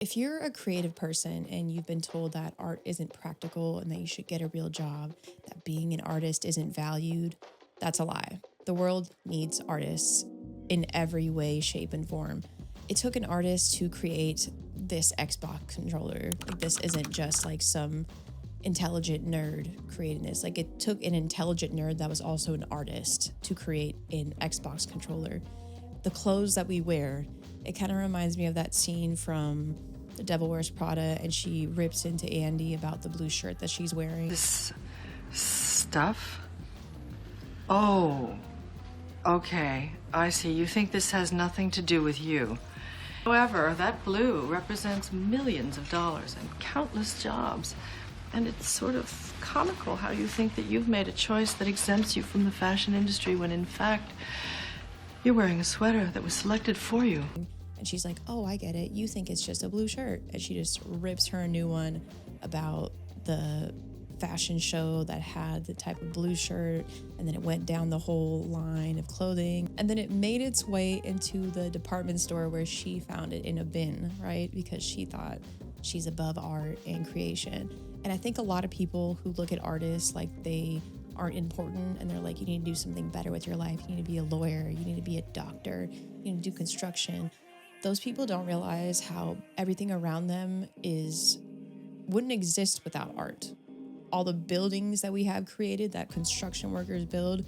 If you're a creative person and you've been told that art isn't practical and that you should get a real job, that being an artist isn't valued, that's a lie. The world needs artists in every way, shape, and form. It took an artist to create this Xbox controller. Like, this isn't just like some intelligent nerd creating this. Like, it took an intelligent nerd that was also an artist to create an Xbox controller. The clothes that we wear, it kind of reminds me of that scene from The Devil Wears Prada, and she rips into Andy about the blue shirt that she's wearing. This stuff? Oh, okay. I see. You think this has nothing to do with you. However, that blue represents millions of dollars and countless jobs. And it's sort of comical how you think that you've made a choice that exempts you from the fashion industry when in fact you're wearing a sweater that was selected for you. And she's like, oh, I get it. You think it's just a blue shirt. And she just rips her a new one about the fashion show that had the type of blue shirt. And then it went down the whole line of clothing. And then it made its way into the department store where she found it in a bin, right? Because she thought she's above art and creation. And I think a lot of people who look at artists like they aren't important, and they're like, you need to do something better with your life. You need to be a lawyer. You need to be a doctor. You need to do construction. Those people don't realize how everything around them wouldn't exist without art. All the buildings that we have created, that construction workers build,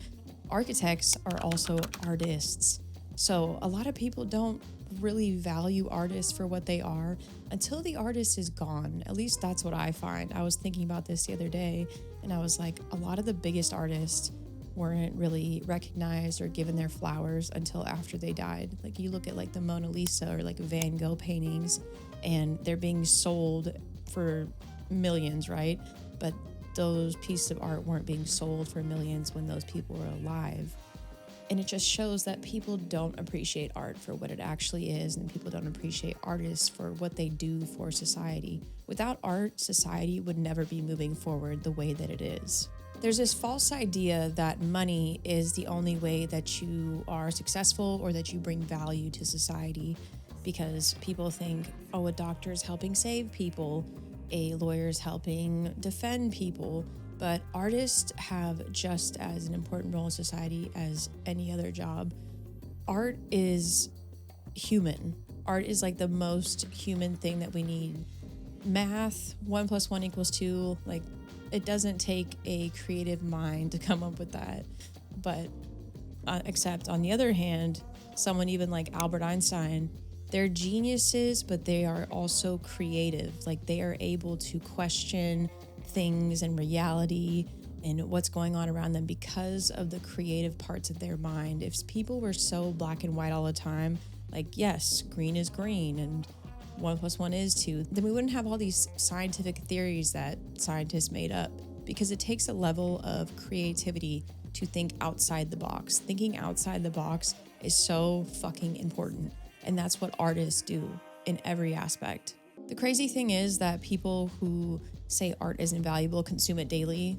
architects are also artists. So a lot of people don't really value artists for what they are until the artist is gone. At least that's what I find. I was thinking about this the other day, and I was like, a lot of the biggest artists weren't really recognized or given their flowers until after they died. Like, you look at like the Mona Lisa or like Van Gogh paintings, and they're being sold for millions, right? But those pieces of art weren't being sold for millions when those people were alive. And it just shows that people don't appreciate art for what it actually is, and people don't appreciate artists for what they do for society. Without art, society would never be moving forward the way that it is. There's this false idea that money is the only way that you are successful or that you bring value to society, because people think, oh, a doctor's helping save people, a lawyer's helping defend people. But artists have just as an important role in society as any other job. Art is human. Art is like the most human thing that we need. Math, 1 + 1 = 2, like, it doesn't take a creative mind to come up with that. But except on the other hand, someone even like Albert Einstein, they're geniuses, but they are also creative. Like, they are able to question things and reality and what's going on around them because of the creative parts of their mind. If people were so black and white all the time, like, yes, green is green and 1 + 1 is 2, then we wouldn't have all these scientific theories that scientists made up, because it takes a level of creativity to think outside the box. Thinking outside the box is so fucking important, and that's what artists do in every aspect. The crazy thing is that people who say art isn't valuable consume it daily.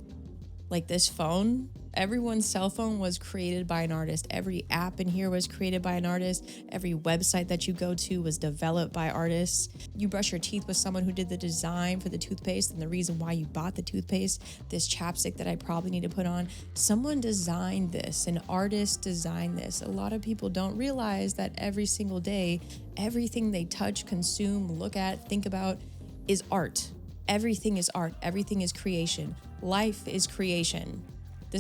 Like this phone, everyone's cell phone was created by an artist. Every app in here was created by an artist. Every website that you go to was developed by artists. You brush your teeth with someone who did the design for the toothpaste and the reason why you bought the toothpaste. This chapstick that I probably need to put on, someone designed this, an artist designed this. A lot of people don't realize that every single day, everything they touch, consume, look at, think about is art. Everything is art. Everything is creation. Life is creation.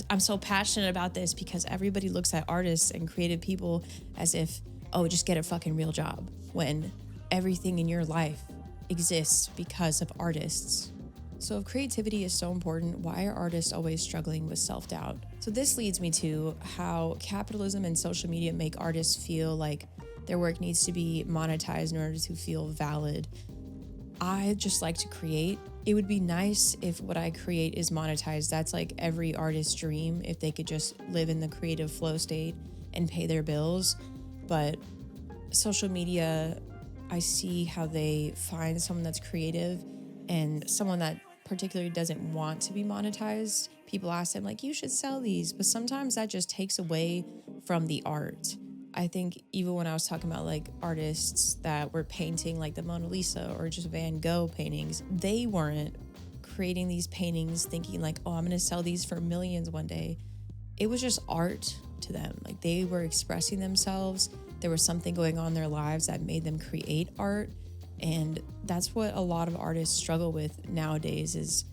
I'm so passionate about this because everybody looks at artists and creative people as if, oh, just get a fucking real job, when everything in your life exists because of artists. So if creativity is so important, why are artists always struggling with self-doubt? So this leads me to how capitalism and social media make artists feel like their work needs to be monetized in order to feel valid. I just like to create. It would be nice if what I create is monetized. That's like every artist's dream, if they could just live in the creative flow state and pay their bills. But social media, I see how they find someone that's creative and someone that particularly doesn't want to be monetized. People ask them like, you should sell these, but sometimes that just takes away from the art. I think even when I was talking about like artists that were painting like the Mona Lisa or just Van Gogh paintings, they weren't creating these paintings thinking like, oh, I'm going to sell these for millions one day. It was just art to them. Like they were expressing themselves. There was something going on in their lives that made them create art. And that's what a lot of artists struggle with nowadays, is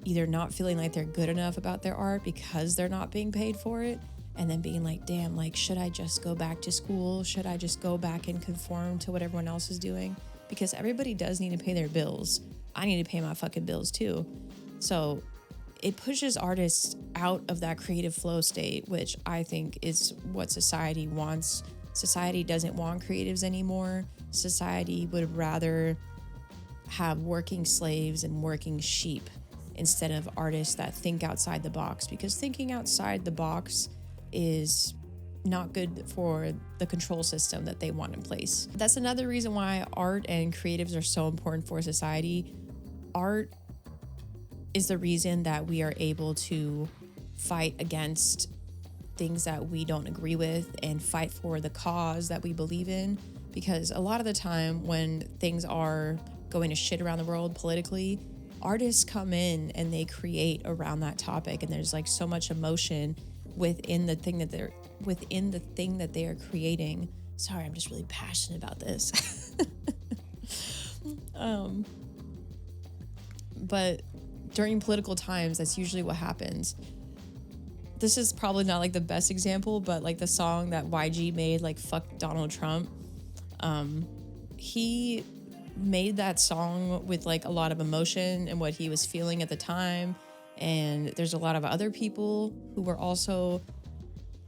either not feeling like they're good enough about their art because they're not being paid for it, and then being like, damn, like, should I just go back to school? Should I just go back and conform to what everyone else is doing? Because everybody does need to pay their bills. I need to pay my fucking bills too. So it pushes artists out of that creative flow state, which I think is what society wants. Society doesn't want creatives anymore. Society would rather have working slaves and working sheep instead of artists that think outside the box, because thinking outside the box is not good for the control system that they want in place. That's another reason why art and creatives are so important for society. Art is the reason that we are able to fight against things that we don't agree with and fight for the cause that we believe in. Because a lot of the time when things are going to shit around the world politically, artists come in and they create around that topic, and there's like so much emotion within the thing that they are creating. Sorry, I'm just really passionate about this. But during political times, that's usually what happens. This is probably not like the best example, but like the song that YG made, like fuck Donald Trump, he made that song with like a lot of emotion and what he was feeling at the time. And there's a lot of other people who were also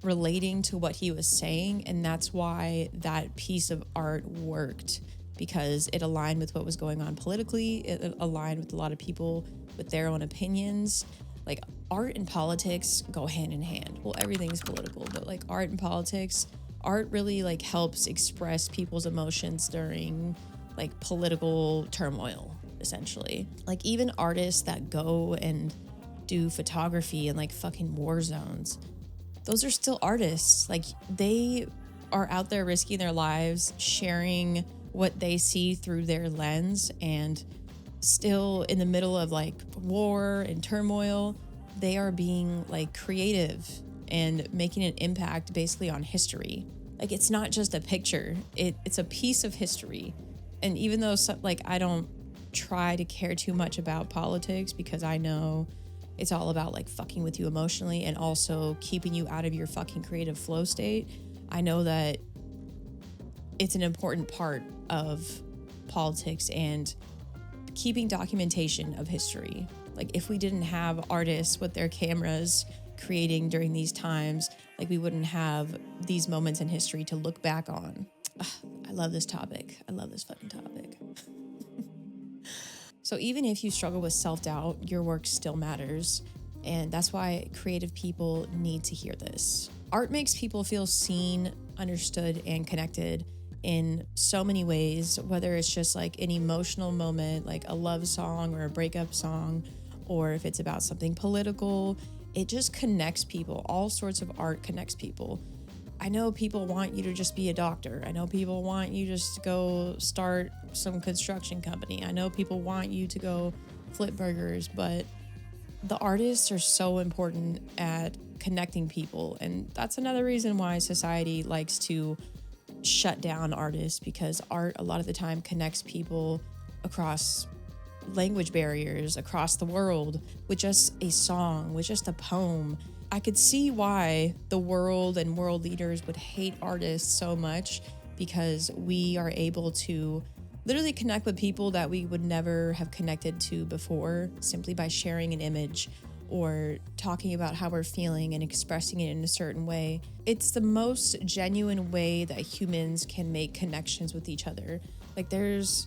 relating to what he was saying. And that's why that piece of art worked, because it aligned with what was going on politically. It aligned with a lot of people with their own opinions. Like art and politics go hand in hand. Well, everything's political, but like art and politics, art really like helps express people's emotions during like political turmoil, essentially. Like even artists that go and do photography in like fucking war zones, those are still artists. Like they are out there risking their lives, sharing what they see through their lens, and still in the middle of like war and turmoil, they are being like creative and making an impact basically on history. Like it's not just a picture, it's a piece of history. And even though like I don't try to care too much about politics, because I know it's all about like fucking with you emotionally and also keeping you out of your fucking creative flow state, I know that it's an important part of politics and keeping documentation of history. Like if we didn't have artists with their cameras creating during these times, like we wouldn't have these moments in history to look back on. Ugh, I love this topic. I love this fucking topic. So even if you struggle with self-doubt, your work still matters. And that's why creative people need to hear this. Art makes people feel seen, understood, and connected in so many ways, whether it's just like an emotional moment, like a love song or a breakup song, or if it's about something political, it just connects people. All sorts of art connects people. I know people want you to just be a doctor. I know people want you just to go start some construction company. I know people want you to go flip burgers, but the artists are so important at connecting people. And that's another reason why society likes to shut down artists, because art a lot of the time connects people across language barriers, across the world, with just a song, with just a poem. I could see why the world and world leaders would hate artists so much, because we are able to literally connect with people that we would never have connected to before, simply by sharing an image or talking about how we're feeling and expressing it in a certain way. It's the most genuine way that humans can make connections with each other. Like there's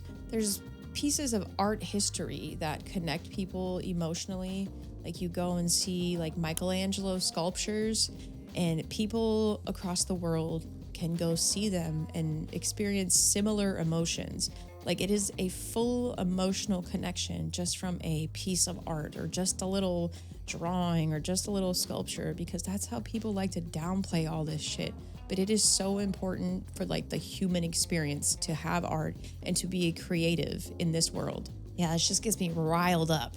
pieces of art history that connect people emotionally. Like you go and see like Michelangelo sculptures, and people across the world can go see them and experience similar emotions. Like it is a full emotional connection just from a piece of art, or just a little drawing, or just a little sculpture, because that's how people like to downplay all this shit. but it is so important for like the human experience to have art and to be a creative in this world. Yeah, it just gets me riled up.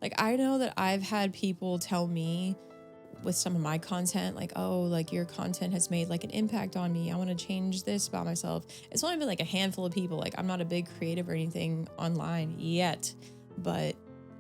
Like, I know that I've had people tell me with some of my content, like, oh, like your content has made like an impact on me. I want to change this about myself. It's only been like a handful of people. Like, I'm not a big creative or anything online yet, but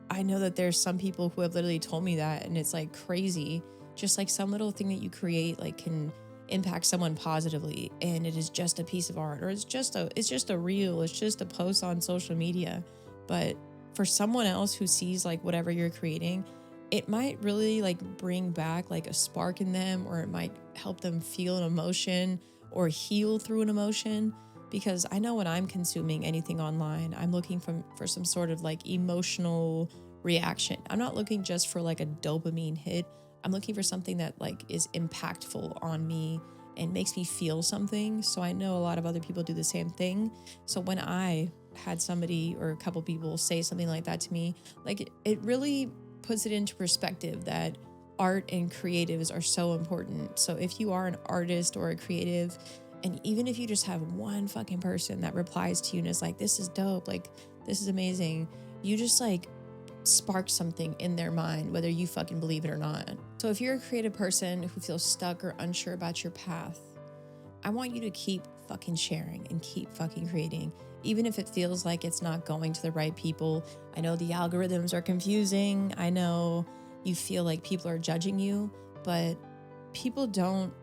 I know that there's some people who have literally told me that, and it's like crazy. Just like some little thing that you create like can impact someone positively, and it is just a piece of art, or it's just a reel, it's just a post on social media. But for someone else who sees like whatever you're creating, it might really like bring back like a spark in them, or it might help them feel an emotion or heal through an emotion. Because I know when I'm consuming anything online, I'm looking for some sort of like emotional reaction. I'm not looking just for like a dopamine hit. I'm looking for something that like is impactful on me and makes me feel something. So I know a lot of other people do the same thing. So when I had somebody or a couple people say something like that to me, like it really puts it into perspective that art and creatives are so important. So if you are an artist or a creative, and even if you just have one fucking person that replies to you and is like, this is dope, like this is amazing, you just like spark something in their mind, whether you fucking believe it or not. So if you're a creative person who feels stuck or unsure about your path, I want you to keep fucking sharing and keep fucking creating, even if it feels like it's not going to the right people. I know the algorithms are confusing. I know you feel like people are judging you, but people don't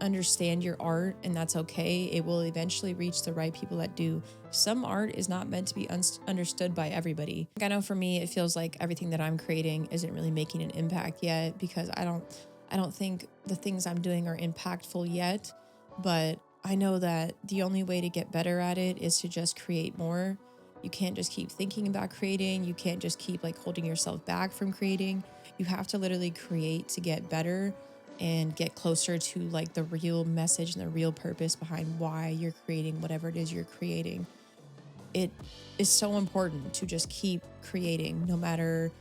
understand your art, and that's okay. It will eventually reach the right people that do. Some art is not meant to be understood by everybody. I know for me, it feels like everything that I'm creating isn't really making an impact yet, because I don't think the things I'm doing are impactful yet. But I know that the only way to get better at it is to just create more. You can't just keep thinking about creating. You can't just keep like holding yourself back from creating. You have to literally create to get better and get closer to like the real message and the real purpose behind why you're creating whatever it is you're creating. It is so important to just keep creating, no matter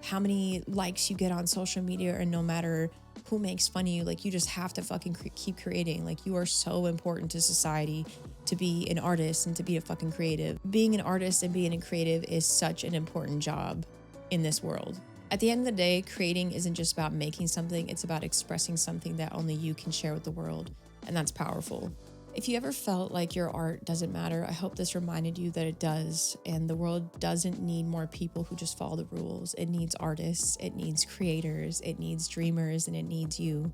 how many likes you get on social media, or no matter who makes fun of you. Like, you just have to fucking keep creating. Like, you are so important to society to be an artist and to be a fucking creative. Being an artist and being a creative is such an important job in this world. At the end of the day, creating isn't just about making something, it's about expressing something that only you can share with the world, and that's powerful. If you ever felt like your art doesn't matter, I hope this reminded you that it does, and the world doesn't need more people who just follow the rules. It needs artists, it needs creators, it needs dreamers, and it needs you.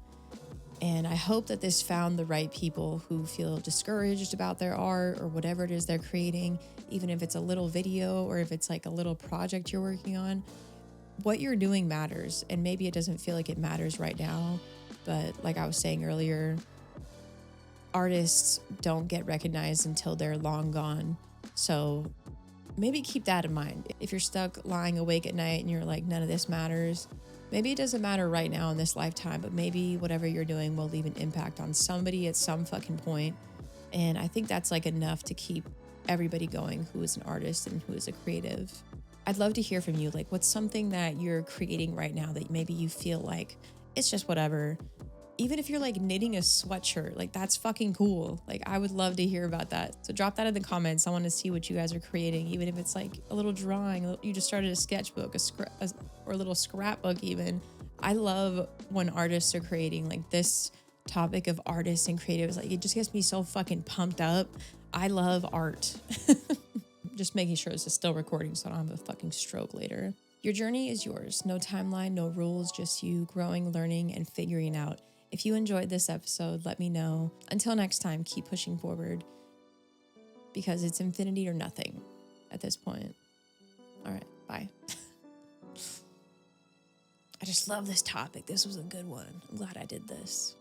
And I hope that this found the right people who feel discouraged about their art or whatever it is they're creating, even if it's a little video or if it's like a little project you're working on. What you're doing matters, and maybe it doesn't feel like it matters right now, but like I was saying earlier, artists don't get recognized until they're long gone. So maybe keep that in mind. If you're stuck lying awake at night and you're like, none of this matters, maybe it doesn't matter right now in this lifetime, but maybe whatever you're doing will leave an impact on somebody at some fucking point. And I think that's like enough to keep everybody going who is an artist and who is a creative. I'd love to hear from you. Like, what's something that you're creating right now that maybe you feel like it's just whatever? Even if you're like knitting a sweatshirt, like that's fucking cool. Like, I would love to hear about that. So drop that in the comments. I want to see what you guys are creating, even if it's like a little drawing. You just started a sketchbook, or a little scrapbook even. I love when artists are creating. Like, this topic of artists and creatives, like, it just gets me so fucking pumped up. I love art. Just making sure this is still recording so I don't have a fucking stroke later. Your journey is yours. No timeline, no rules, just you growing, learning, and figuring out. If you enjoyed this episode, let me know. Until next time, keep pushing forward, because it's infinity or nothing at this point. All right, bye. I just love this topic. This was a good one. I'm glad I did this.